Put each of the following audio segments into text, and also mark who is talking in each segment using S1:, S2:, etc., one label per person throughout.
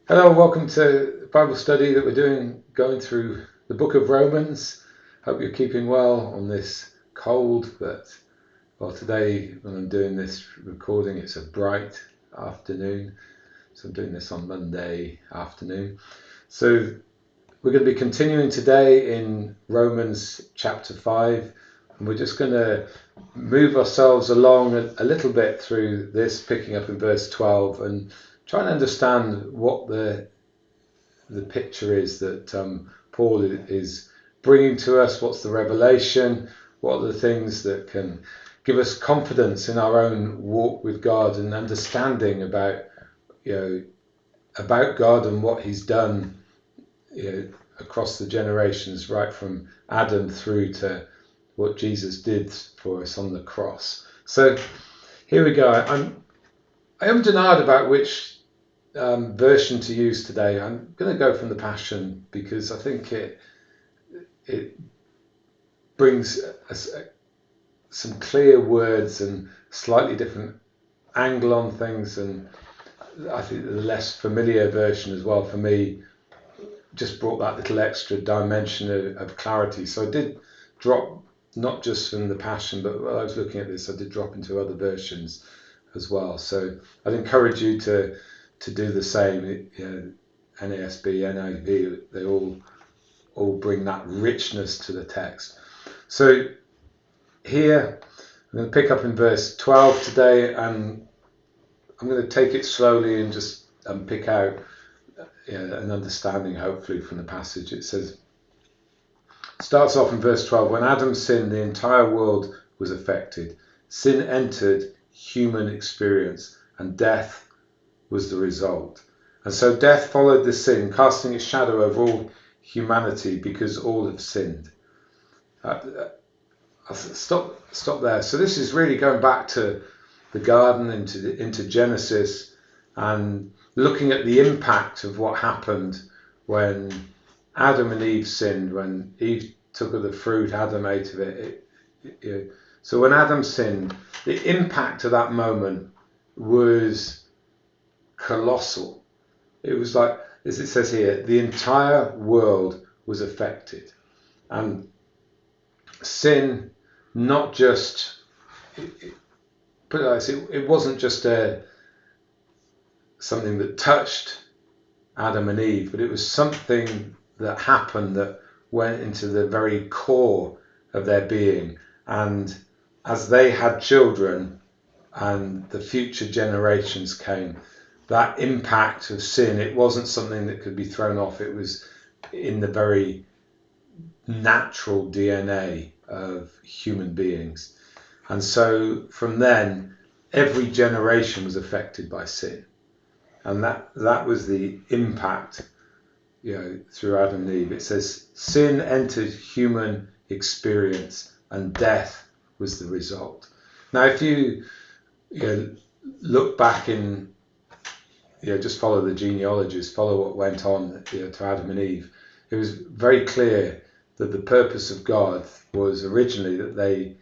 S1: Hello, welcome to Bible study that we're doing, going through the book of Romans. Hope you're keeping well on this cold, but today when I'm doing this recording, it's a bright afternoon. So I'm doing this on Monday afternoon. So we're going to be continuing today in Romans chapter 5, and we're just going to move ourselves along a little bit through this, picking up in verse 12 and trying to understand what the picture is that Paul is bringing to us. What's the revelation? What are the things that can give us confidence in our own walk with God and understanding about about God and what He's done across the generations, right from Adam through to what Jesus did for us on the cross. So here we go. I am denied about which version to use today. I'm going to go from the Passion because I think it brings some clear words and slightly different angle on things, and I think the less familiar version as well for me just brought that little extra dimension of clarity. So I did drop not just from the Passion, but while I was looking at this, I did drop into other versions as well. So I'd encourage you to do the same. NASB, NIV, they all bring that richness to the text. So here, I'm going to pick up in verse 12 today, and I'm going to take it slowly and just pick out an understanding, hopefully, from the passage. It starts off in verse 12, when Adam sinned, the entire world was affected. Sin entered human experience, and death was the result. And so death followed the sin, casting its shadow over all humanity because all have sinned. Stop there. So this is really going back to the garden, into Genesis, and looking at the impact of what happened when Adam and Eve sinned. When Eve took of the fruit, Adam ate of it. So when Adam sinned, the impact of that moment was colossal. It was like, as it says here, the entire world was affected. And sin, not just, put it like this, it wasn't just something that touched Adam and Eve, but it was something that happened that went into the very core of their being. And as they had children and the future generations came, that impact of sin, it wasn't something that could be thrown off. It was in the very natural DNA of human beings. And so from then, every generation was affected by sin. And that was the impact, through Adam and Eve. It says, sin entered human experience and death was the result. Now, if you look back in, just follow the genealogies, follow what went on to Adam and Eve, it was very clear that the purpose of God was originally that they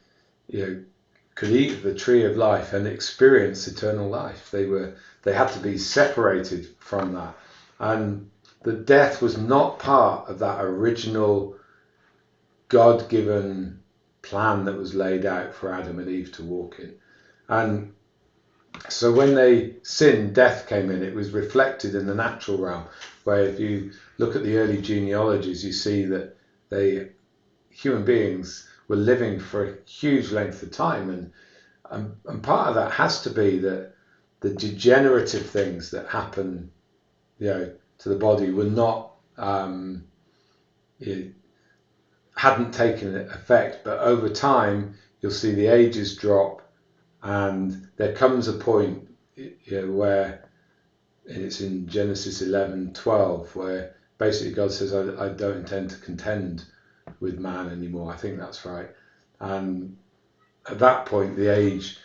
S1: could eat of the tree of life and experience eternal life. They had to be separated from that, and the death was not part of that original God-given plan that was laid out for Adam and Eve to walk in. And so when they sinned, death came in. It was reflected in the natural realm, where if you look at the early genealogies, you see that human beings were living for a huge length of time, and part of that has to be that the degenerative things that happen, to the body were not hadn't taken effect. But over time, you'll see the ages drop. And there comes a point where, and it's in Genesis 11:12, where basically God says, I don't intend to contend with man anymore. I think that's right. And at that point, the age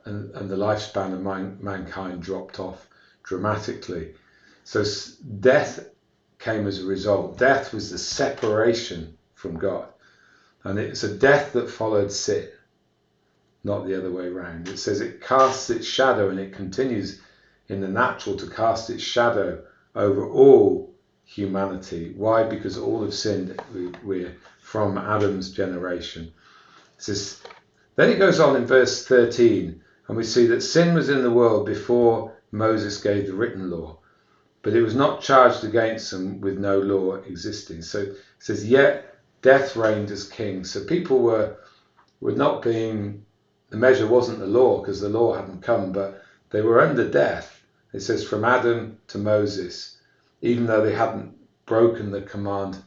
S1: and the lifespan of mankind dropped off dramatically. So death came as a result. Death was the separation from God. And it's a death that followed sin, not the other way around. It says it casts its shadow, and it continues in the natural to cast its shadow over all humanity. Why? Because all have sinned. We're from Adam's generation. It says, then it goes on in verse 13, and we see that sin was in the world before Moses gave the written law, but it was not charged against them with no law existing. So it says, yet death reigned as king. So people were not being, the measure wasn't the law because the law hadn't come, but they were under death. It says from Adam to Moses, even though they hadn't broken the command.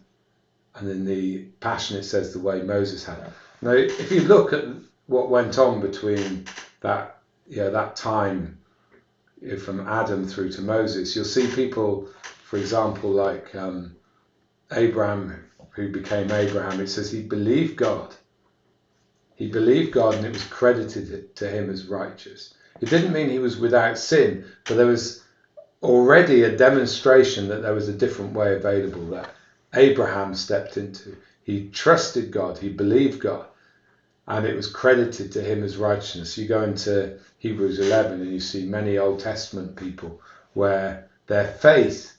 S1: And in the Passion it says the way Moses had. Now, if you look at what went on between that time from Adam through to Moses, you'll see people, for example, like Abraham, who became Abraham. It says he believed God. He believed God, and it was credited to him as righteous. It didn't mean he was without sin, but there was already a demonstration that there was a different way available that Abraham stepped into. He trusted God, he believed God, and it was credited to him as righteousness. You go into Hebrews 11 and you see many Old Testament people where their faith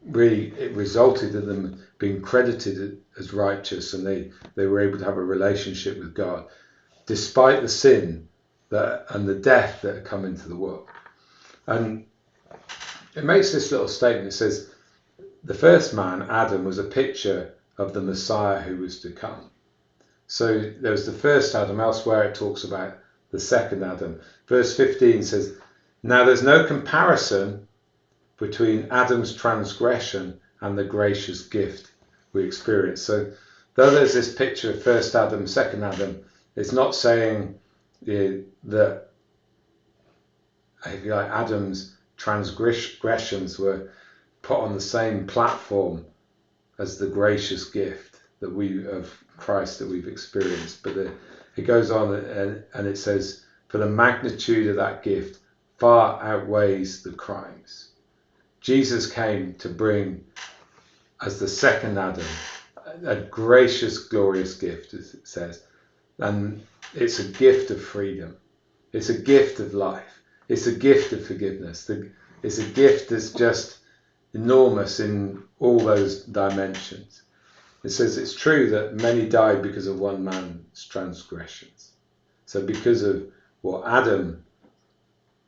S1: really, it resulted in them being credited as righteous, and they were able to have a relationship with God despite the sin and the death that had come into the world. And it makes this little statement. It says the first man, Adam, was a picture of the Messiah who was to come. So there was the first Adam. Elsewhere it talks about the second Adam. Verse 15 says, now there's no comparison between Adam's transgression and the gracious gift we experience. So though there's this picture of first Adam, second Adam, it's not saying that, if you like, Adam's transgressions were put on the same platform as the gracious gift that we of Christ that we've experienced. But it goes on and it says, for the magnitude of that gift far outweighs the crimes. Jesus came to bring, as the second Adam, a gracious, glorious gift, as it says. And it's a gift of freedom. It's a gift of life. It's a gift of forgiveness. It's a gift that's just enormous in all those dimensions. It says it's true that many died because of one man's transgressions. So because of what Adam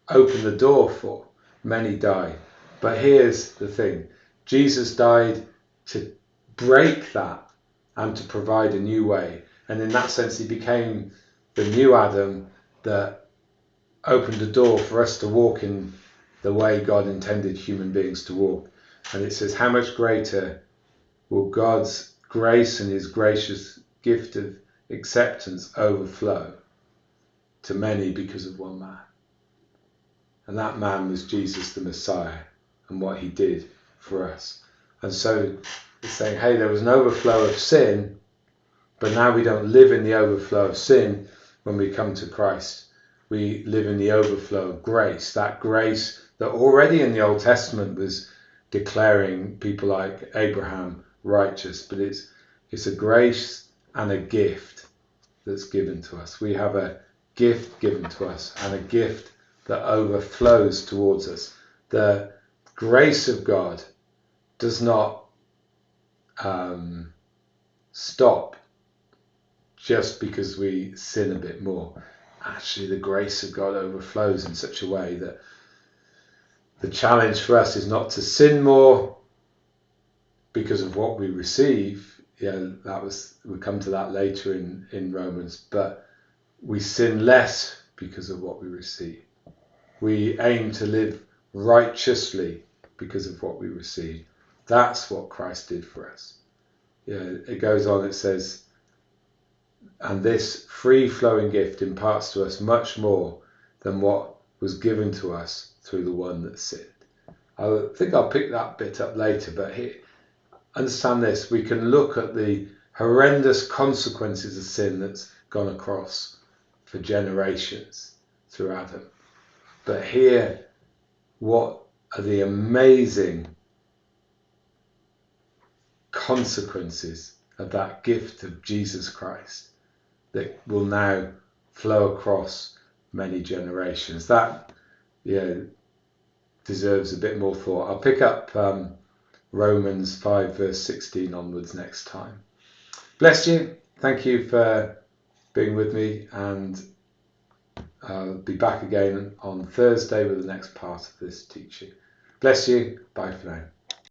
S1: opened the door for, many died. But here's the thing. Jesus died to break that and to provide a new way. And in that sense, he became the new Adam that opened the door for us to walk in the way God intended human beings to walk. And it says, how much greater will God's grace and his gracious gift of acceptance overflow to many because of one man. And that man was Jesus the Messiah and what he did for us. And so it's saying, hey, there was an overflow of sin, but now we don't live in the overflow of sin when we come to Christ. We live in the overflow of grace, that grace that already in the Old Testament was declaring people like Abraham righteous, but it's a grace and a gift that's given to us. We have a gift given to us and a gift that overflows towards us. The grace of God does not stop just because we sin a bit more. Actually, the grace of God overflows in such a way that the challenge for us is not to sin more because of what we receive. We'll come to that later in Romans, but we sin less because of what we receive. We aim to live righteously because of what we receive. That's what Christ did for us. It goes on, it says, and this free-flowing gift imparts to us much more than what was given to us through the one that sinned. I think I'll pick that bit up later, but here, understand this, we can look at the horrendous consequences of sin that's gone across for generations through Adam. But here, what are the amazing consequences of that gift of Jesus Christ that will now flow across many generations. That, deserves a bit more thought. I'll pick up Romans 5 verse 16 onwards next time. Bless you. Thank you for being with me, and I'll be back again on Thursday with the next part of this teaching. Bless you. Bye for now.